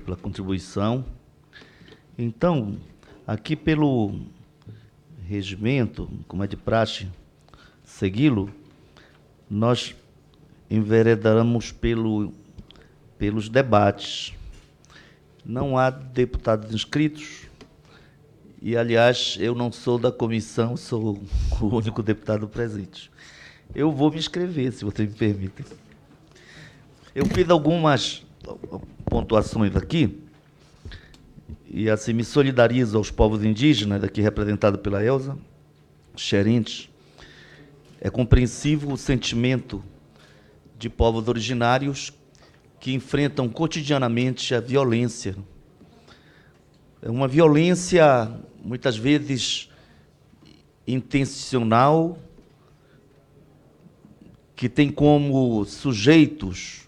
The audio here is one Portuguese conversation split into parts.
pela contribuição. Então, aqui pelo regimento, como é de praxe segui-lo, nós enveredamos pelos debates. Não há deputados inscritos e, aliás, eu não sou da comissão, sou o único deputado presente. Eu vou me inscrever, se você me permite. Eu fiz algumas pontuações aqui e, assim, me solidarizo aos povos indígenas, aqui representado pela Elza Xerentes. É compreensível o sentimento de povos originários que enfrentam cotidianamente a violência. É uma violência, muitas vezes, intencional, que tem como sujeitos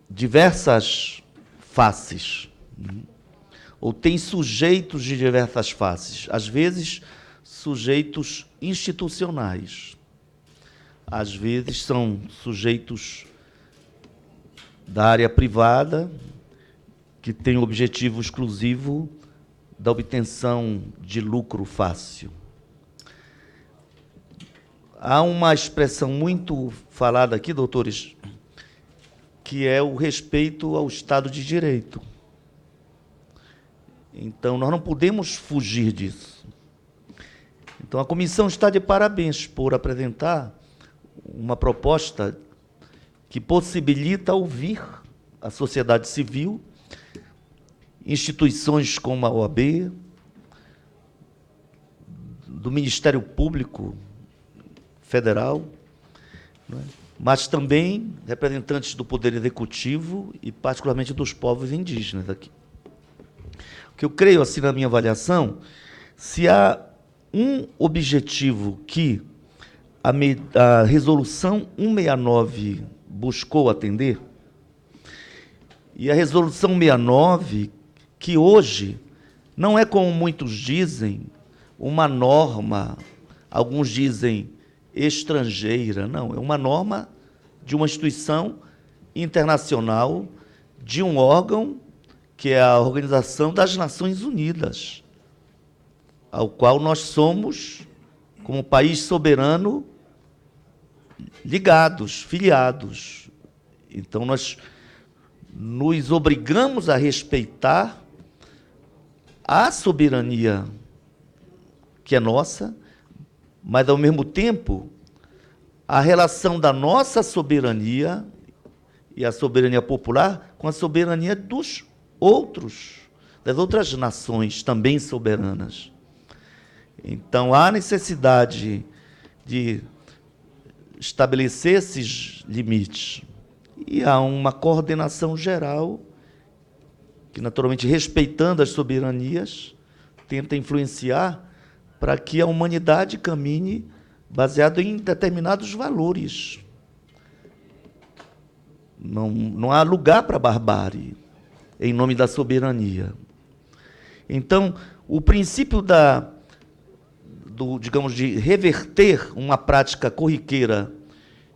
diversas faces, ou tem sujeitos de diversas faces, às vezes sujeitos institucionais, às vezes são sujeitos da área privada que têm o objetivo exclusivo da obtenção de lucro fácil. Há uma expressão muito falada aqui, doutores, que é o respeito ao Estado de Direito. Então, nós não podemos fugir disso. Então, a comissão está de parabéns por apresentar uma proposta que possibilita ouvir a sociedade civil, instituições como a OAB, do Ministério Público Federal, né? Mas também representantes do Poder Executivo e, particularmente, dos povos indígenas aqui. O que eu creio, assim, na minha avaliação, se há um objetivo que a Resolução 169 buscou atender, e a Resolução 69, que hoje não é, como muitos dizem, uma norma, alguns dizem estrangeira, não, é uma norma de uma instituição internacional, de um órgão que é a Organização das Nações Unidas, ao qual nós somos, como país soberano, ligados, filiados. Então, nós nos obrigamos a respeitar a soberania que é nossa, mas, ao mesmo tempo, a relação da nossa soberania e a soberania popular com a soberania dos outros, das outras nações também soberanas. Então, há necessidade de estabelecer esses limites. E há uma coordenação geral que, naturalmente, respeitando as soberanias, tenta influenciar para que a humanidade caminhe baseado em determinados valores. Não há lugar para a barbárie, em nome da soberania. Então, o princípio digamos, de reverter uma prática corriqueira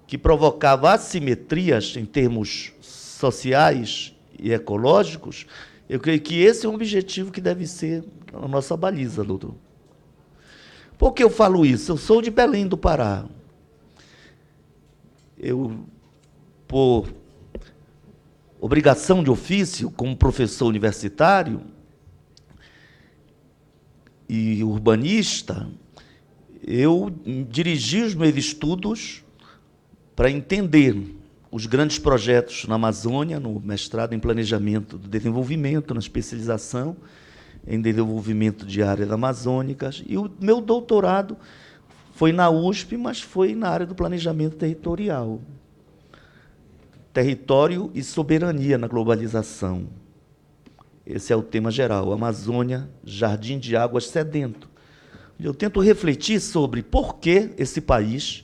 que provocava assimetrias em termos sociais e ecológicos, eu creio que esse é um objetivo que deve ser a nossa baliza, doutor. Por que eu falo isso? Eu sou de Belém do Pará. Eu, por obrigação de ofício, como professor universitário e urbanista, eu dirigi os meus estudos para entender os grandes projetos na Amazônia, no mestrado em Planejamento do Desenvolvimento, na especialização em Desenvolvimento de Áreas Amazônicas, e o meu doutorado foi na USP, mas foi na área do planejamento territorial. Território e soberania na globalização. Esse é o tema geral. Amazônia, jardim de águas sedento. Eu tento refletir sobre por que esse país,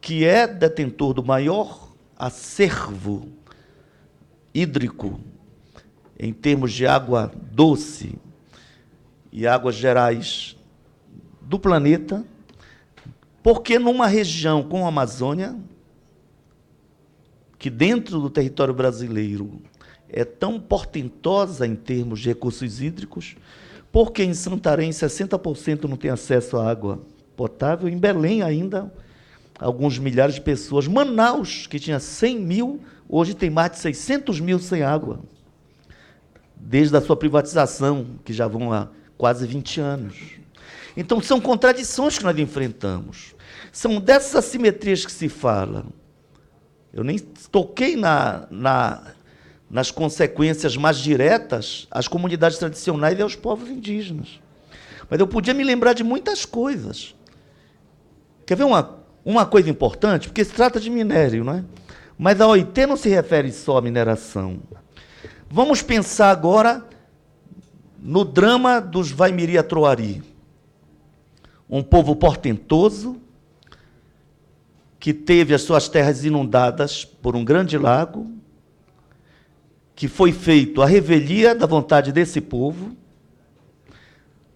que é detentor do maior acervo hídrico em termos de água doce e águas gerais do planeta, porque numa região como a Amazônia, que dentro do território brasileiro é tão portentosa em termos de recursos hídricos, porque em Santarém 60% não tem acesso à água potável, em Belém ainda alguns milhares de pessoas, Manaus, que tinha 100 mil, hoje tem mais de 600 mil sem água, desde a sua privatização, que já vão há quase 20 anos. Então, são contradições que nós enfrentamos. São dessas assimetrias que se fala. Eu nem toquei nas consequências mais diretas às comunidades tradicionais e aos povos indígenas. Mas eu podia me lembrar de muitas coisas. Quer ver uma coisa importante? Porque se trata de minério, não é? Mas a OIT não se refere só à mineração. Vamos pensar agora no drama dos Vaimiri-Atroari. Um povo portentoso, que teve as suas terras inundadas por um grande lago, que foi feito a revelia da vontade desse povo,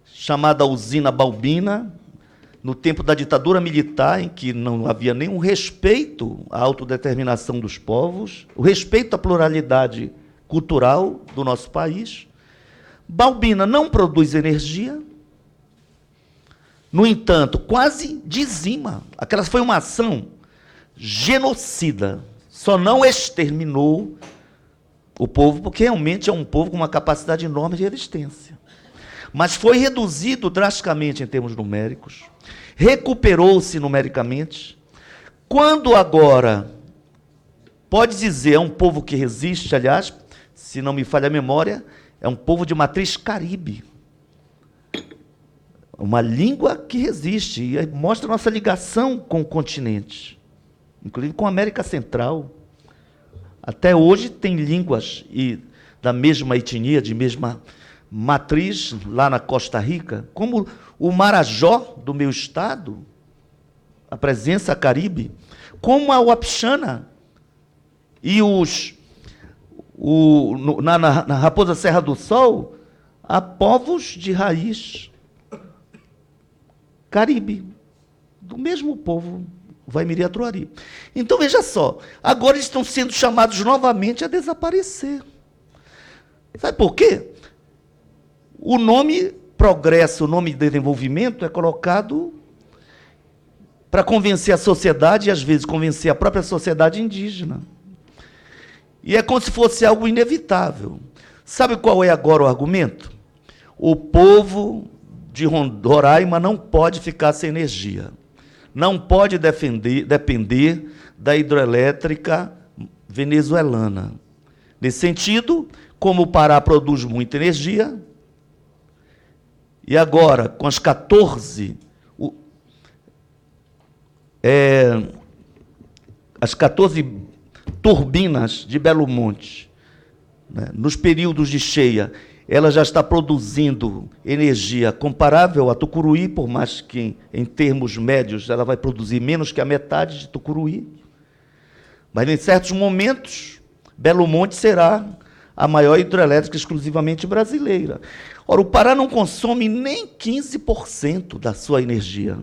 chamada usina Balbina, no tempo da ditadura militar, em que não havia nenhum respeito à autodeterminação dos povos, o respeito à pluralidade cultural do nosso país. Balbina não produz energia, no entanto, quase dizima. Aquela foi uma ação genocida, só não exterminou o povo, porque realmente é um povo com uma capacidade enorme de resistência. Mas foi reduzido drasticamente em termos numéricos, recuperou-se numericamente. Quando agora, pode dizer, é um povo que resiste, aliás, se não me falha a memória, é um povo de matriz caribe. Uma língua que resiste, e mostra nossa ligação com o continente, inclusive com a América Central. Até hoje tem línguas da mesma etnia, de mesma matriz, lá na Costa Rica, como o Marajó, do meu estado, a presença caribe, como a Uapixana, e na Raposa Serra do Sol, há povos de raiz caribe, do mesmo povo Vaimiri-Atroari. Então, veja só, agora eles estão sendo chamados novamente a desaparecer. Sabe por quê? O nome progresso, o nome desenvolvimento é colocado para convencer a sociedade, e às vezes convencer a própria sociedade indígena. E é como se fosse algo inevitável. Sabe qual é agora o argumento? O povo de Roraima não pode ficar sem energia. Não pode depender da hidrelétrica venezuelana. Nesse sentido, como o Pará produz muita energia, e agora, com as 14 turbinas de Belo Monte, né, nos períodos de cheia, ela já está produzindo energia comparável a Tucuruí, por mais que, em termos médios, ela vai produzir menos que a metade de Tucuruí. Mas, em certos momentos, Belo Monte será a maior hidrelétrica exclusivamente brasileira. Ora, o Pará não consome nem 15% da sua energia.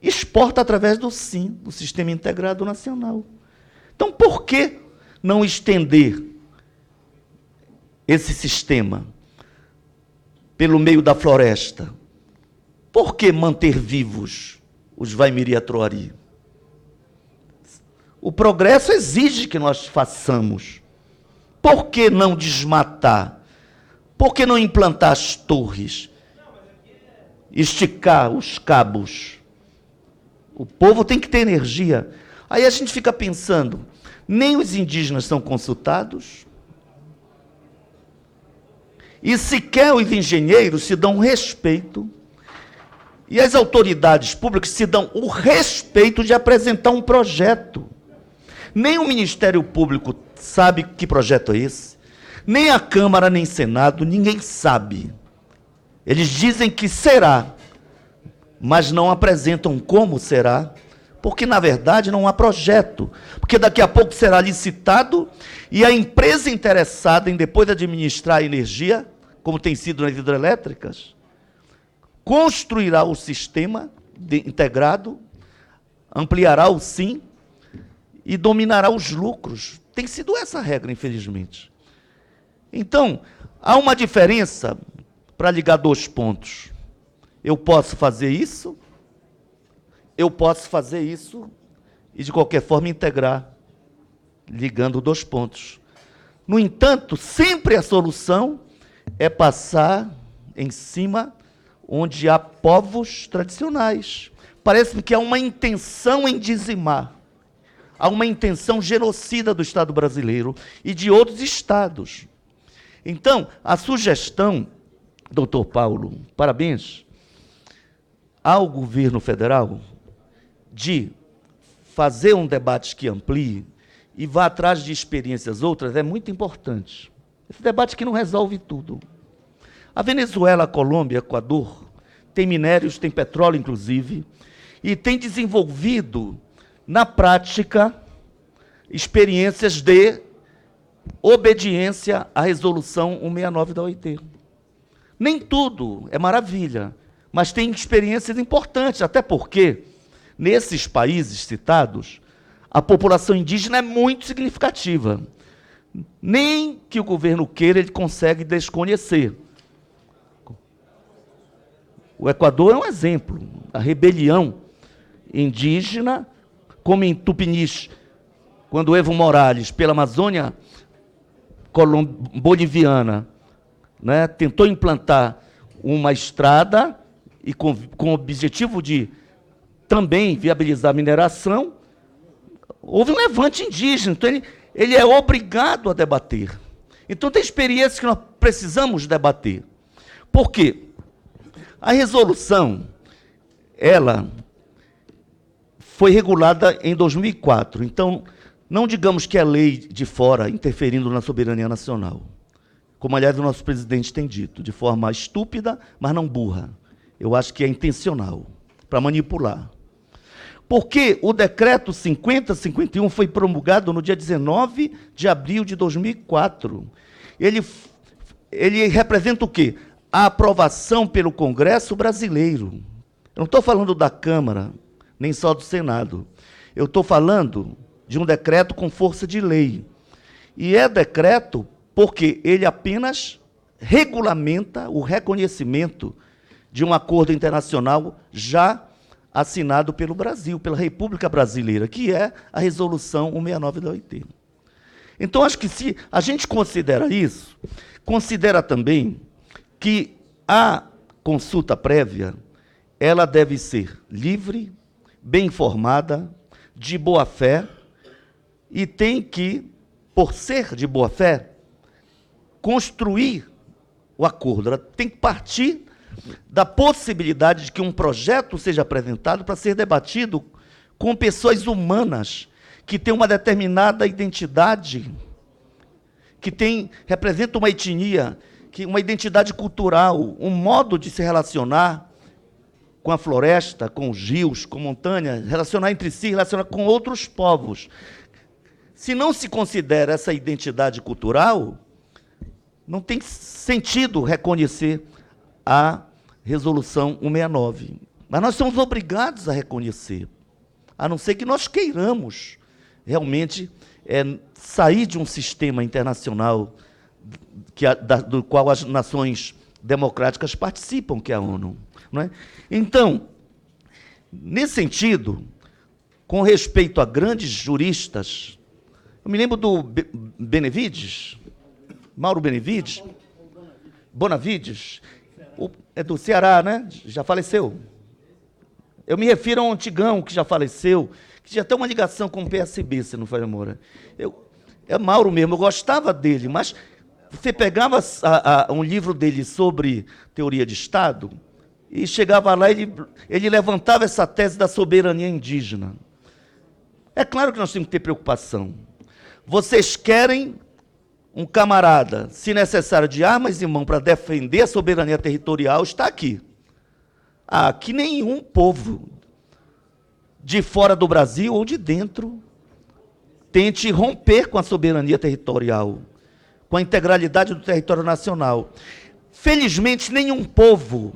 Exporta através do SIN, do Sistema Integrado Nacional. Então, por que não estender esse sistema pelo meio da floresta? Por que manter vivos os Vaimiri-Atroari? O progresso exige que nós façamos. Por que não desmatar? Por que não implantar as torres? Esticar os cabos? O povo tem que ter energia. Aí a gente fica pensando, nem os indígenas são consultados, e sequer os engenheiros se dão respeito, e as autoridades públicas se dão o respeito de apresentar um projeto. Nem o Ministério Público sabe que projeto é esse, nem a Câmara, nem o Senado, ninguém sabe. Eles dizem que será, mas não apresentam como será, porque, na verdade, não há projeto. Porque daqui a pouco será licitado e a empresa interessada em depois administrar a energia, como tem sido nas hidrelétricas, construirá o sistema integrado, ampliará o SIM e dominará os lucros. Tem sido essa a regra, infelizmente. Então, há uma diferença para ligar 2 pontos. Eu posso fazer isso, e de qualquer forma integrar, ligando 2 pontos. No entanto, sempre a solução é passar em cima onde há povos tradicionais. Parece-me que há uma intenção em dizimar, há uma intenção genocida do Estado brasileiro e de outros estados. Então, a sugestão, doutor Paulo, parabéns, ao governo federal de fazer um debate que amplie e vá atrás de experiências outras é muito importante. Esse debate que não resolve tudo. A Venezuela, a Colômbia, Equador, tem minérios, tem petróleo, inclusive, e tem desenvolvido, na prática, experiências de obediência à resolução 169 da OIT. Nem tudo é maravilha, mas tem experiências importantes, até porque, nesses países citados, a população indígena é muito significativa. Nem que o governo queira, ele consegue desconhecer. O Equador é um exemplo. A rebelião indígena, como em Tupinish, quando Evo Morales, pela Amazônia boliviana, né, tentou implantar uma estrada e com o objetivo de também viabilizar a mineração, houve um levante indígena. Então, ele é obrigado a debater. Então, tem experiências que nós precisamos debater. Por quê? A resolução, ela foi regulada em 2004. Então, não digamos que é lei de fora interferindo na soberania nacional. Como, aliás, o nosso presidente tem dito, de forma estúpida, mas não burra. Eu acho que é intencional, para manipular. Porque o decreto 5051 foi promulgado no dia 19 de abril de 2004. Ele representa o quê? A aprovação pelo Congresso brasileiro. Eu não estou falando da Câmara, nem só do Senado. Eu estou falando de um decreto com força de lei. E é decreto porque ele apenas regulamenta o reconhecimento de um acordo internacional já assinado pelo Brasil, pela República Brasileira, que é a Resolução 169 da OIT. Então, acho que se a gente considera isso, considera também que a consulta prévia, ela deve ser livre, bem informada, de boa-fé, e tem que, por ser de boa-fé, construir o acordo. Ela tem que partir da possibilidade de que um projeto seja apresentado para ser debatido com pessoas humanas, que têm uma determinada identidade, que representa uma etnia, uma identidade cultural, um modo de se relacionar com a floresta, com os rios, com a montanha, relacionar entre si, relacionar com outros povos. Se não se considera essa identidade cultural, não tem sentido reconhecer a Resolução 169. Mas nós somos obrigados a reconhecer, a não ser que nós queiramos realmente sair de um sistema internacional do qual as nações democráticas participam, que é a ONU. Não é? Então, nesse sentido, com respeito a grandes juristas, eu me lembro do Benevides, Mauro Benevides, Bonavides, é do Ceará, né? Já faleceu. Eu me refiro a um antigão que já faleceu, que tinha até uma ligação com o PSB, se não for memória. É Mauro mesmo, eu gostava dele, mas você pegava um livro dele sobre teoria de Estado e chegava lá e ele levantava essa tese da soberania indígena. É claro que nós temos que ter preocupação. Vocês querem um camarada, se necessário, de armas em mão para defender a soberania territorial, está aqui. Que nenhum povo de fora do Brasil ou de dentro tente romper com a soberania territorial, com a integralidade do território nacional. Felizmente, nenhum povo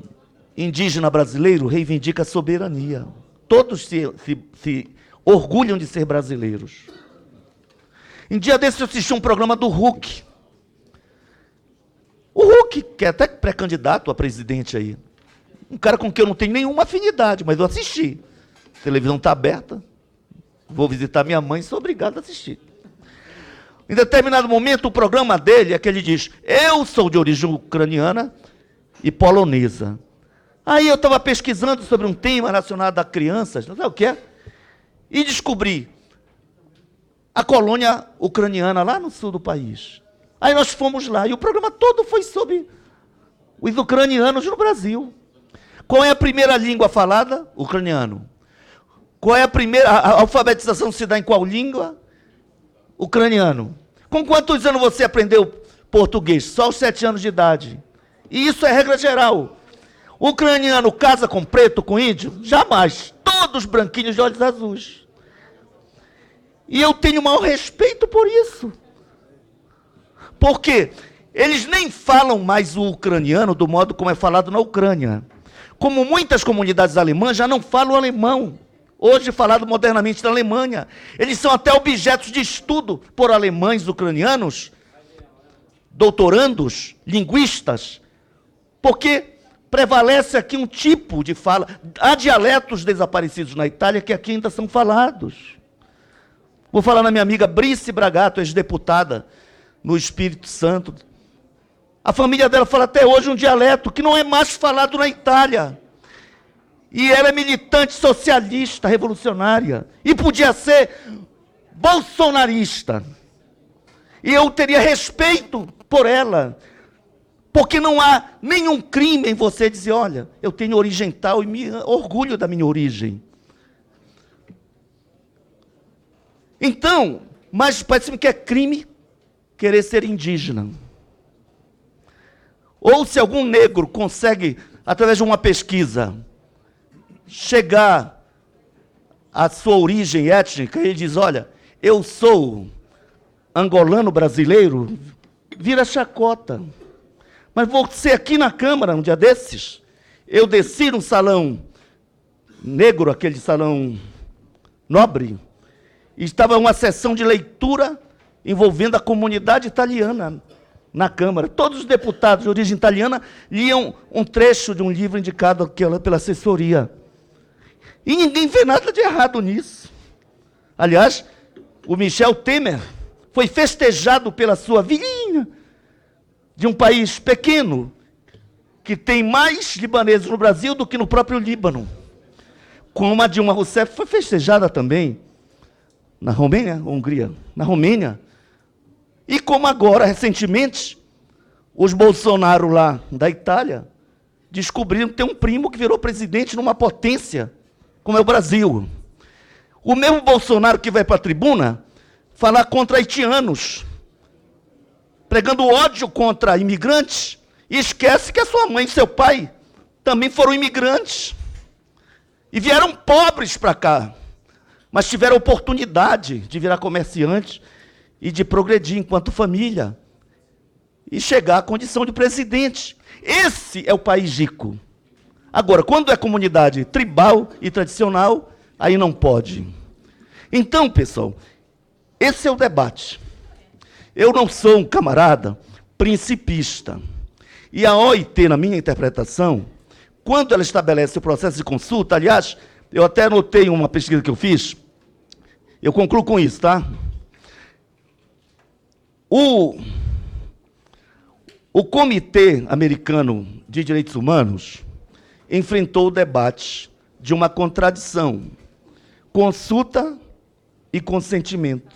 indígena brasileiro reivindica a soberania. Todos se orgulham de ser brasileiros. Um dia desse eu assisti um programa do Huck. O Huck, que é até pré-candidato a presidente aí. Um cara com quem eu não tenho nenhuma afinidade, mas eu assisti. A televisão está aberta. Vou visitar minha mãe, sou obrigado a assistir. Em determinado momento, o programa dele é que ele diz: eu sou de origem ucraniana e polonesa. Aí eu estava pesquisando sobre um tema relacionado a crianças, não sei o que é, e descobri a colônia ucraniana lá no sul do país. Aí nós fomos lá, e o programa todo foi sobre os ucranianos no Brasil. Qual é a primeira língua falada? Ucraniano. Qual é a primeira... A alfabetização se dá em qual língua? Ucraniano. Com quantos anos você aprendeu português? Só aos 7 anos de idade. E isso é regra geral. O ucraniano casa com preto, com índio? Jamais. Todos branquinhos de olhos azuis. E eu tenho o maior respeito por isso. Porque eles nem falam mais o ucraniano do modo como é falado na Ucrânia. Como muitas comunidades alemãs já não falam alemão. Hoje falado modernamente na Alemanha. Eles são até objetos de estudo por alemães ucranianos, doutorandos, linguistas, porque prevalece aqui um tipo de fala. Há dialetos desaparecidos na Itália que aqui ainda são falados. Vou falar na minha amiga Brice Bragato, ex-deputada no Espírito Santo. A família dela fala até hoje um dialeto que não é mais falado na Itália. E ela é militante socialista, revolucionária. E podia ser bolsonarista. E eu teria respeito por ela. Porque não há nenhum crime em você dizer: olha, eu tenho origem tal e me orgulho da minha origem. Então, mas parece-me que é crime querer ser indígena. Ou se algum negro consegue, através de uma pesquisa, chegar à sua origem étnica, ele diz: olha, eu sou angolano brasileiro, vira chacota. Mas você aqui na Câmara, um dia desses, eu desci num salão negro, aquele salão nobre, e estava uma sessão de leitura envolvendo a comunidade italiana na Câmara. Todos os deputados de origem italiana liam um trecho de um livro indicado pela assessoria. E ninguém vê nada de errado nisso. Aliás, o Michel Temer foi festejado pela sua vizinha de um país pequeno, que tem mais libaneses no Brasil do que no próprio Líbano. Como a Dilma Rousseff foi festejada também na Romênia, Hungria, na Romênia. E como agora, recentemente, os Bolsonaro lá da Itália descobriram que tem um primo que virou presidente numa potência, como é o Brasil. O mesmo Bolsonaro que vai para a tribuna falar contra haitianos, pregando ódio contra imigrantes, e esquece que a sua mãe e seu pai também foram imigrantes. E vieram pobres para cá, mas tiveram oportunidade de virar comerciantes e de progredir enquanto família, e chegar à condição de presidente. Esse é o país rico. Agora, quando é comunidade tribal e tradicional, aí não pode. Então, pessoal, esse é o debate. Eu não sou um camarada principista. E a OIT, na minha interpretação, quando ela estabelece o processo de consulta, aliás, eu até anotei uma pesquisa que eu fiz, eu concluo com isso, tá? O Comitê Americano de Direitos Humanos enfrentou o debate de uma contradição: consulta e consentimento.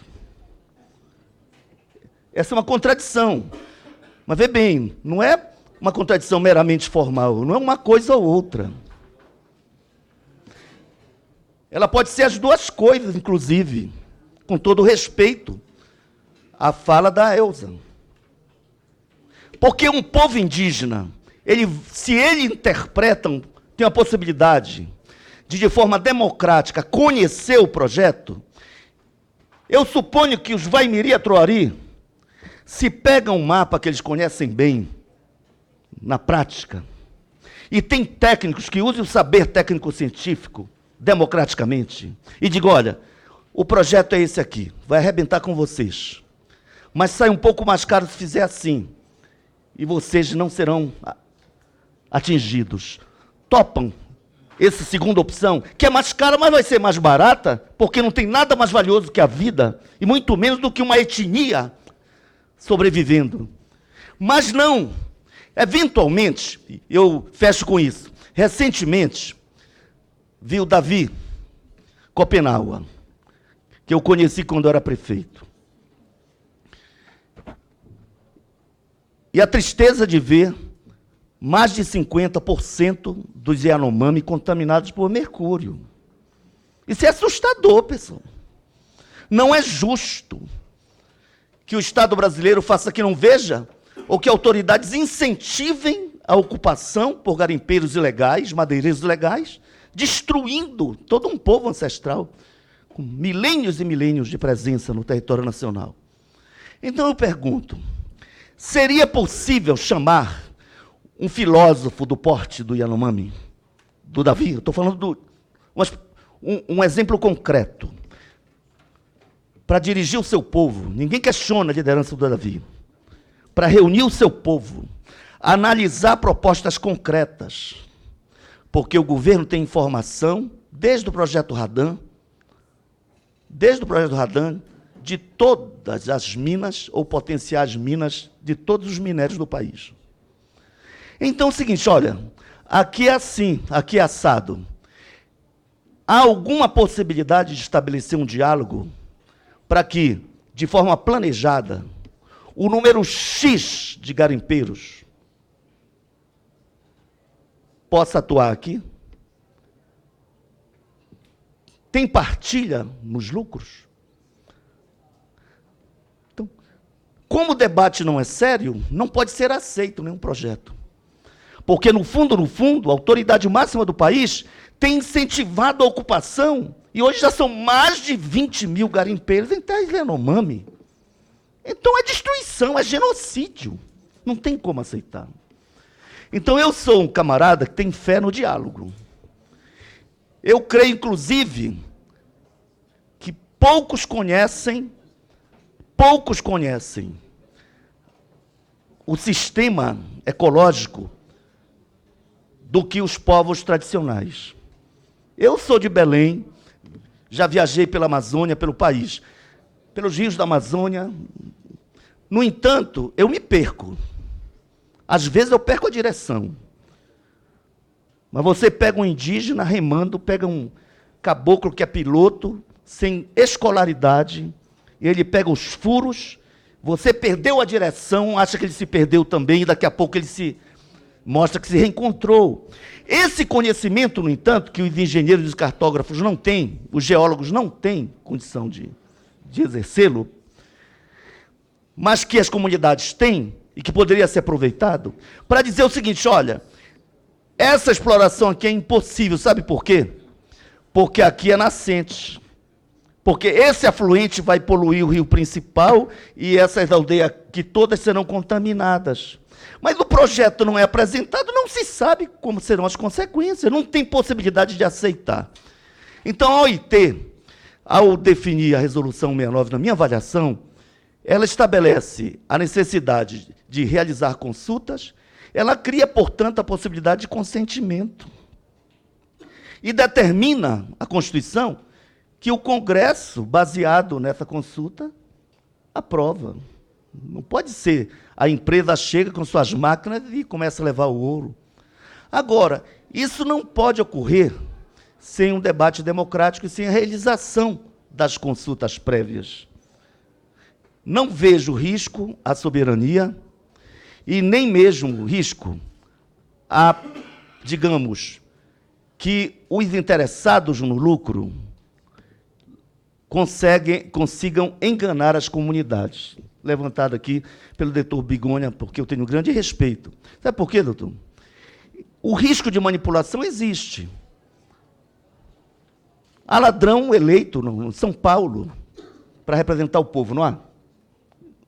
Essa é uma contradição. Mas vê bem, não é uma contradição meramente formal, não é uma coisa ou outra. Ela pode ser as duas coisas, inclusive, com todo respeito à fala da Elza. Porque um povo indígena, se ele interpreta, tem a possibilidade de forma democrática, conhecer o projeto, eu suponho que os Vaimiri e Troari, se pegam um mapa que eles conhecem bem, na prática, e tem técnicos que usem o saber técnico-científico, democraticamente, e digam: olha, o projeto é esse aqui, vai arrebentar com vocês. mas sai um pouco mais caro se fizer assim. E vocês não serão atingidos. Topam essa segunda opção, que é mais cara, mas vai ser mais barata, porque não tem nada mais valioso que a vida, e muito menos do que uma etnia sobrevivendo. Mas não, eventualmente, eu fecho com isso, recentemente, vi o Davi Copenhague, que eu conheci quando eu era prefeito. E a tristeza de ver mais de 50% dos Yanomami contaminados por mercúrio. Isso é assustador, pessoal. Não é justo que o Estado brasileiro faça que não veja, ou que autoridades incentivem a ocupação por garimpeiros ilegais, madeireiros ilegais, destruindo todo um povo ancestral, com milênios e milênios de presença no território nacional. Então eu pergunto, seria possível chamar um filósofo do porte do Yanomami, do Davi, eu estou falando um exemplo concreto, para dirigir o seu povo, ninguém questiona a liderança do Davi, para reunir o seu povo, analisar propostas concretas, porque o governo tem informação, desde o projeto Radan, de todas as minas ou potenciais minas de todos os minérios do país. Então é o seguinte, olha, aqui é assim, aqui é assado. Há alguma possibilidade de estabelecer um diálogo para que, de forma planejada, o número X de garimpeiros possa atuar aqui? Tem partilha nos lucros? Então, como o debate não é sério, não pode ser aceito nenhum projeto. Porque, no fundo, a autoridade máxima do país tem incentivado a ocupação, e hoje já são mais de 20 mil garimpeiros em terras Yanomami. Então é destruição, é genocídio. Não tem como aceitar. Então eu sou um camarada que tem fé no diálogo. Eu creio, inclusive, que poucos conhecem o sistema ecológico do que os povos tradicionais. Eu sou de Belém, já viajei pela Amazônia, pelo país, pelos rios da Amazônia. No entanto, eu me perco. Às vezes eu perco a direção. Mas você pega um indígena remando, pega um caboclo que é piloto, sem escolaridade, e ele pega os furos, você perdeu a direção, acha que ele se perdeu também, e daqui a pouco ele se mostra que se reencontrou. Esse conhecimento, no entanto, que os engenheiros e os cartógrafos não têm, os geólogos não têm condição de exercê-lo, mas que as comunidades têm, e que poderia ser aproveitado, para dizer o seguinte, olha, essa exploração aqui é impossível, sabe por quê? Porque aqui é nascente. Porque esse afluente vai poluir o rio principal e essas aldeias aqui todas serão contaminadas. Mas o projeto não é apresentado, não se sabe como serão as consequências, não tem possibilidade de aceitar. Então, a OIT, ao definir a Resolução 69, na minha avaliação, ela estabelece a necessidade de realizar consultas, ela cria, portanto, a possibilidade de consentimento. E determina a Constituição que o Congresso, baseado nessa consulta, aprova. Não pode ser a empresa chega com suas máquinas e começa a levar o ouro. Agora, isso não pode ocorrer sem um debate democrático e sem a realização das consultas prévias. Não vejo risco à soberania e nem mesmo risco a, digamos, que os interessados no lucro consigam enganar as comunidades. Levantado aqui pelo doutor Bigonha, porque eu tenho grande respeito. Sabe por quê, doutor? O risco de manipulação existe. Há ladrão eleito em São Paulo para representar o povo, não há?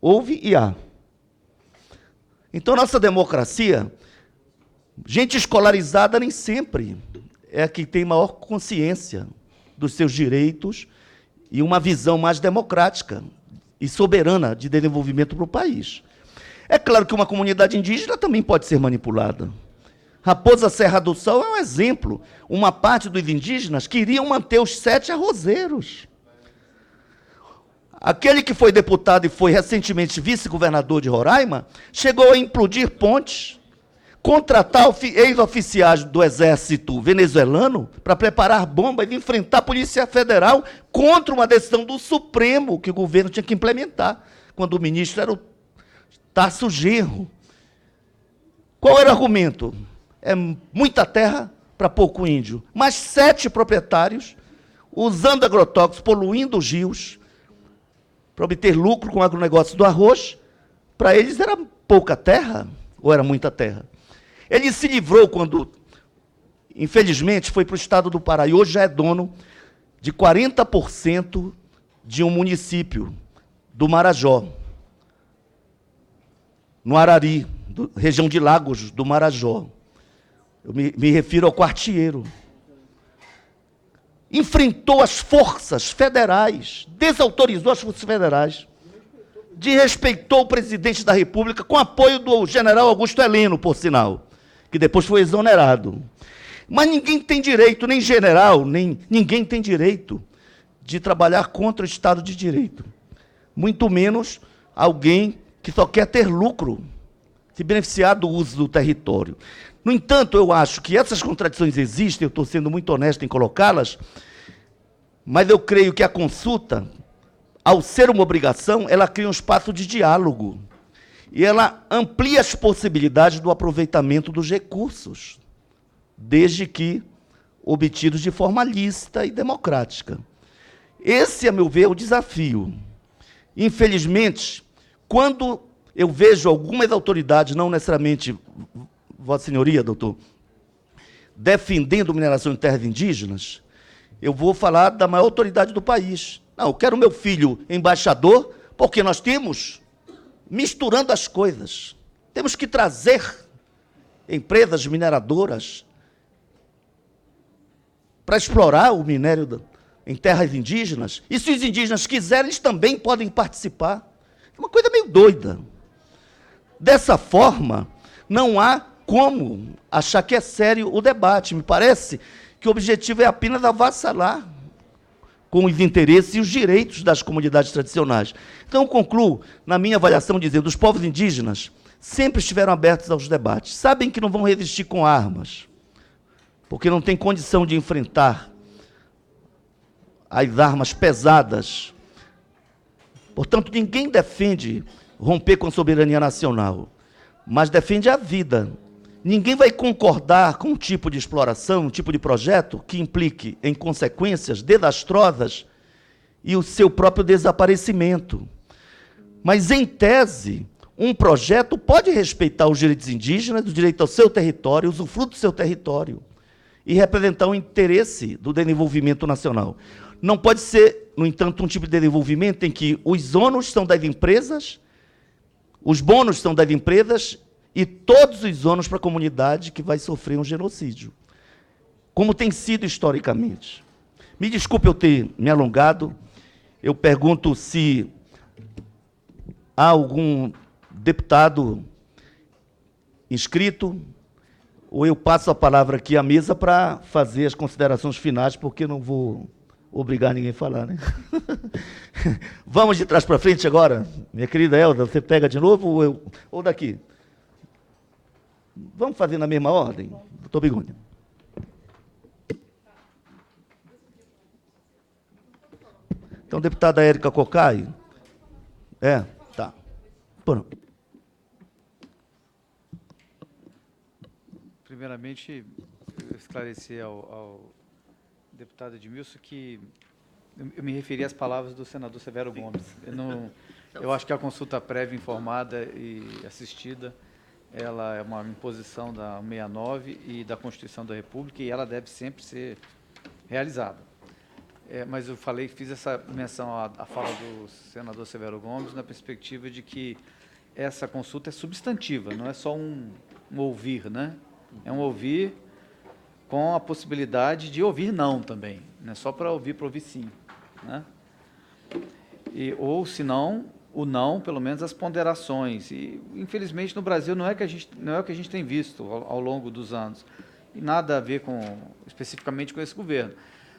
Houve e há. Então, nossa democracia, gente escolarizada nem sempre é a que tem maior consciência dos seus direitos e uma visão mais democrática e soberana de desenvolvimento para o país. É claro que uma comunidade indígena também pode ser manipulada. Raposa Serra do Sol é um exemplo. Uma parte dos indígenas queriam manter os 7 arrozeiros. Aquele que foi deputado e foi recentemente vice-governador de Roraima, chegou a implodir pontes, contratar ex-oficiais do exército venezuelano para preparar bombas e enfrentar a Polícia Federal contra uma decisão do Supremo que o governo tinha que implementar, quando o ministro era o Tarso Genro. Qual era o argumento? É muita terra para pouco índio. Mas 7 proprietários, usando agrotóxicos, poluindo os rios, para obter lucro com o agronegócio do arroz, para eles era pouca terra ou era muita terra? Ele se livrou quando, infelizmente, foi para o estado do Pará, e hoje já é dono de 40% de um município, do Marajó, no Arari, região de Lagos do Marajó. Eu me refiro ao Quartieiro. Enfrentou as forças federais, desautorizou as forças federais, desrespeitou o presidente da República, com apoio do general Augusto Heleno, por sinal, que depois foi exonerado. Mas ninguém tem direito, nem general, nem ninguém tem direito de trabalhar contra o Estado de Direito. Muito menos alguém que só quer ter lucro, se beneficiar do uso do território. No entanto, eu acho que essas contradições existem, eu estou sendo muito honesto em colocá-las, mas eu creio que a consulta, ao ser uma obrigação, ela cria um espaço de diálogo. E ela amplia as possibilidades do aproveitamento dos recursos, desde que obtidos de forma lícita e democrática. Esse, a meu ver, é o desafio. Infelizmente, quando eu vejo algumas autoridades, não necessariamente Vossa Senhoria, doutor, defendendo mineração em terras indígenas, eu vou falar da maior autoridade do país. Não, eu quero meu filho embaixador, porque nós temos, misturando as coisas, temos que trazer empresas mineradoras para explorar o minério em terras indígenas, e se os indígenas quiserem, eles também podem participar. É uma coisa meio doida. Dessa forma, não há como achar que é sério o debate. Me parece que o objetivo é apenas avassalar com os interesses e os direitos das comunidades tradicionais. Então, eu concluo, na minha avaliação, dizendo, os povos indígenas sempre estiveram abertos aos debates. Sabem que não vão resistir com armas, porque não têm condição de enfrentar as armas pesadas. Portanto, ninguém defende romper com a soberania nacional, mas defende a vida. Ninguém vai concordar com um tipo de exploração, um tipo de projeto que implique em consequências desastrosas e o seu próprio desaparecimento. Mas, em tese, um projeto pode respeitar os direitos indígenas, o direito ao seu território, usufruto do seu território, e representar o interesse do desenvolvimento nacional. Não pode ser, no entanto, um tipo de desenvolvimento em que os ônus são das empresas, os bônus são das empresas e todos os ônus para a comunidade que vai sofrer um genocídio, como tem sido historicamente. Me desculpe eu ter me alongado, eu pergunto se há algum deputado inscrito, ou eu passo a palavra aqui à mesa para fazer as considerações finais, porque não vou obrigar ninguém a falar, né? Vamos de trás para frente agora? Minha querida Elza, você pega de novo ou daqui? Vamos fazer na mesma ordem? Doutor Bigoni. Então, deputada Érica Cocai. Tá. Pronto. Primeiramente, eu esclarecer ao deputado Edmilson que eu me referi às palavras do senador Severo Gomes. Eu acho que a consulta prévia informada e assistida, ela é uma imposição da 69 e da Constituição da República e ela deve sempre ser realizada. Mas eu fiz essa menção à fala do senador Severo Gomes na perspectiva de que essa consulta é substantiva, não é só um ouvir, né? É um ouvir com a possibilidade de ouvir não também, não é só para ouvir sim, né? ou, se não, o não, pelo menos as ponderações. E, infelizmente, no Brasil não é o que a gente tem visto ao longo dos anos. E nada a ver especificamente com esse governo.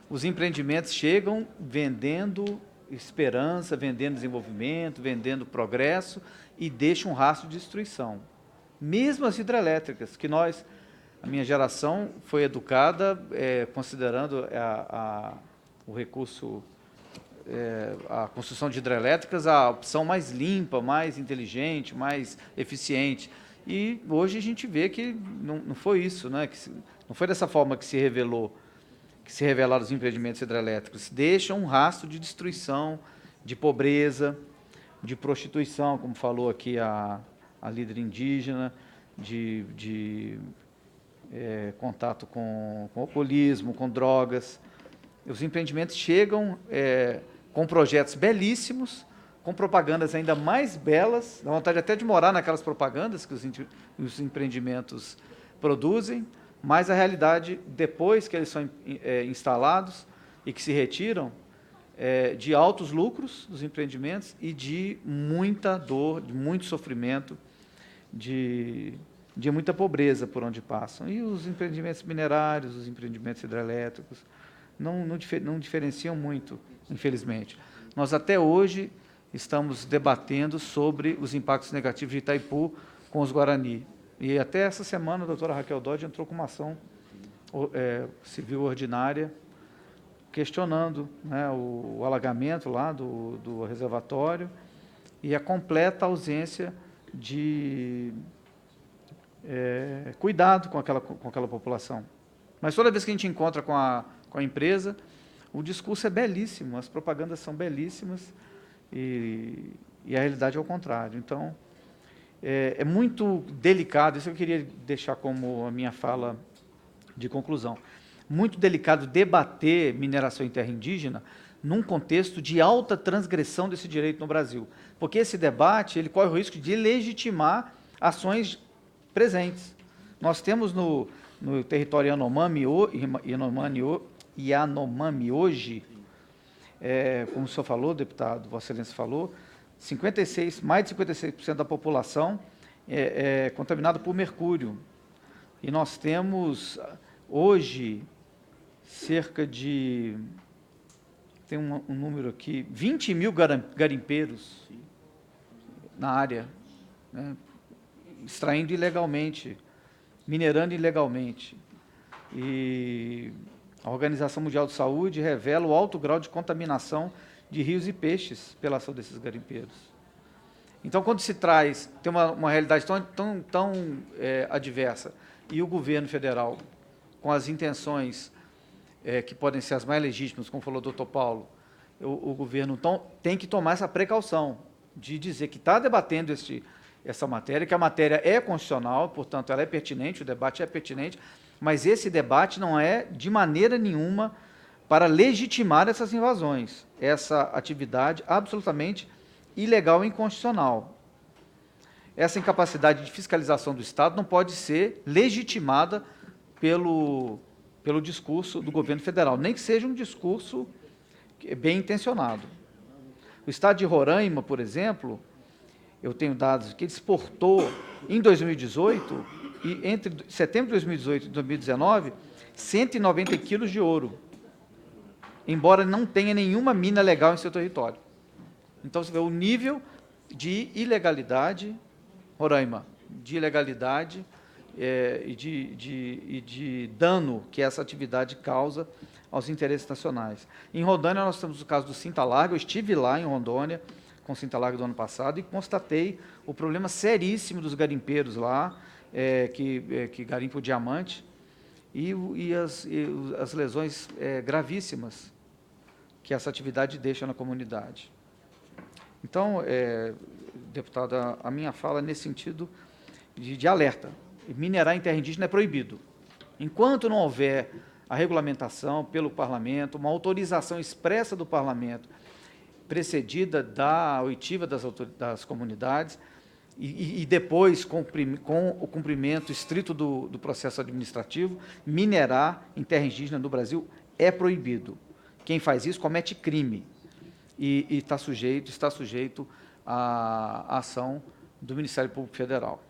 Os empreendimentos chegam vendendo esperança, vendendo desenvolvimento, vendendo progresso e deixam um rastro de destruição. Mesmo as hidrelétricas, que a minha geração foi educada considerando o recurso, a construção de hidrelétricas, a opção mais limpa, mais inteligente, mais eficiente. E hoje a gente vê que não foi isso, né? Não foi dessa forma que se revelaram os empreendimentos hidrelétricos. Deixam um rastro de destruição, de pobreza, de prostituição, como falou aqui a líder indígena, de contato com alcoolismo, com drogas. Os empreendimentos chegam com projetos belíssimos, com propagandas ainda mais belas, dá vontade até de morar naquelas propagandas que os empreendimentos produzem, mas a realidade, depois que eles são instalados e que se retiram, de altos lucros dos empreendimentos e de muita dor, de muito sofrimento, de muita pobreza por onde passam. E os empreendimentos minerários, os empreendimentos hidrelétricos, não diferenciam muito, infelizmente. Nós até hoje estamos debatendo sobre os impactos negativos de Itaipu com os Guarani. E até essa semana a doutora Raquel Dodge entrou com uma ação civil ordinária questionando, né, o alagamento lá do reservatório e a completa ausência de cuidado com aquela população. Mas toda vez que a gente encontra com a empresa, o discurso é belíssimo, as propagandas são belíssimas e a realidade é o contrário. Então, é muito delicado, isso eu queria deixar como a minha fala de conclusão, muito delicado debater mineração em terra indígena num contexto de alta transgressão desse direito no Brasil, porque esse debate ele corre o risco de legitimar ações presentes. Nós temos no território Yanomami hoje, como o senhor falou, deputado, Vossa Excelência falou, mais de 56% da população é contaminada por mercúrio. E nós temos, hoje, cerca de, tem um número aqui, 20 mil garimpeiros na área, né, extraindo ilegalmente, minerando ilegalmente. E a Organização Mundial de Saúde revela o alto grau de contaminação de rios e peixes pela ação desses garimpeiros. Então, quando se tem uma realidade tão adversa, e o governo federal, com as intenções que podem ser as mais legítimas, como falou o doutor Paulo, o governo tem que tomar essa precaução de dizer que está debatendo essa matéria, que a matéria é constitucional, portanto, ela é pertinente, o debate é pertinente, mas esse debate não é, de maneira nenhuma, para legitimar essas invasões, essa atividade absolutamente ilegal e inconstitucional. Essa incapacidade de fiscalização do Estado não pode ser legitimada pelo discurso do governo federal, nem que seja um discurso bem intencionado. O Estado de Roraima, por exemplo, eu tenho dados que ele exportou em 2018, e entre setembro de 2018 e 2019, 190 quilos de ouro, embora não tenha nenhuma mina legal em seu território. Então, você vê o nível de ilegalidade, Roraima, de ilegalidade e de dano que essa atividade causa aos interesses nacionais. Em Rondônia, nós temos o caso do Cinta Larga. Eu estive lá em Rondônia com o Cinta Larga do ano passado e constatei o problema seríssimo dos garimpeiros lá, que garimpam o diamante, e as lesões gravíssimas que essa atividade deixa na comunidade. Então, deputado, a minha fala é nesse sentido de alerta. Minerar em terra indígena é proibido. Enquanto não houver a regulamentação pelo Parlamento, uma autorização expressa do Parlamento, precedida da oitiva das comunidades, e depois com o cumprimento estrito do processo administrativo, minerar em terra indígena no Brasil é proibido. Quem faz isso comete crime. e está sujeito à ação do Ministério Público Federal.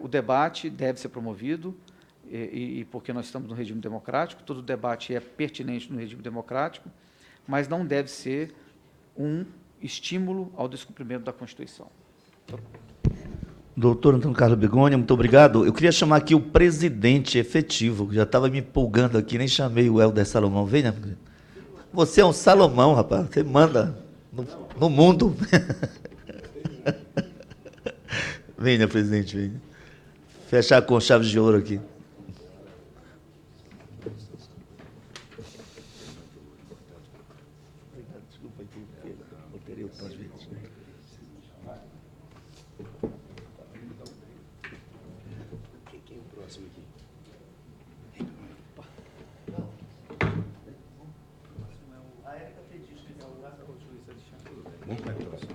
O debate deve ser promovido, e porque nós estamos no regime democrático, todo debate é pertinente no regime democrático, mas não deve ser um estímulo ao descumprimento da Constituição. Doutor Antônio Carlos Begônia, muito obrigado. Eu queria chamar aqui o presidente efetivo, que já estava me empolgando aqui, nem chamei o Helder Salomão. Venha. Você é um Salomão, rapaz. Você manda no mundo. Venha, presidente, venha. Fechar com chaves de ouro aqui. Desculpa aqui, eu teria outras vezes. Quem é o próximo aqui? A Érica Pedis, que é o juiz de Vamos para o próximo.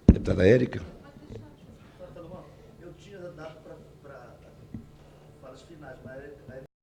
Deputada Érica. Eu tinha dado para falas finais, mas a Érica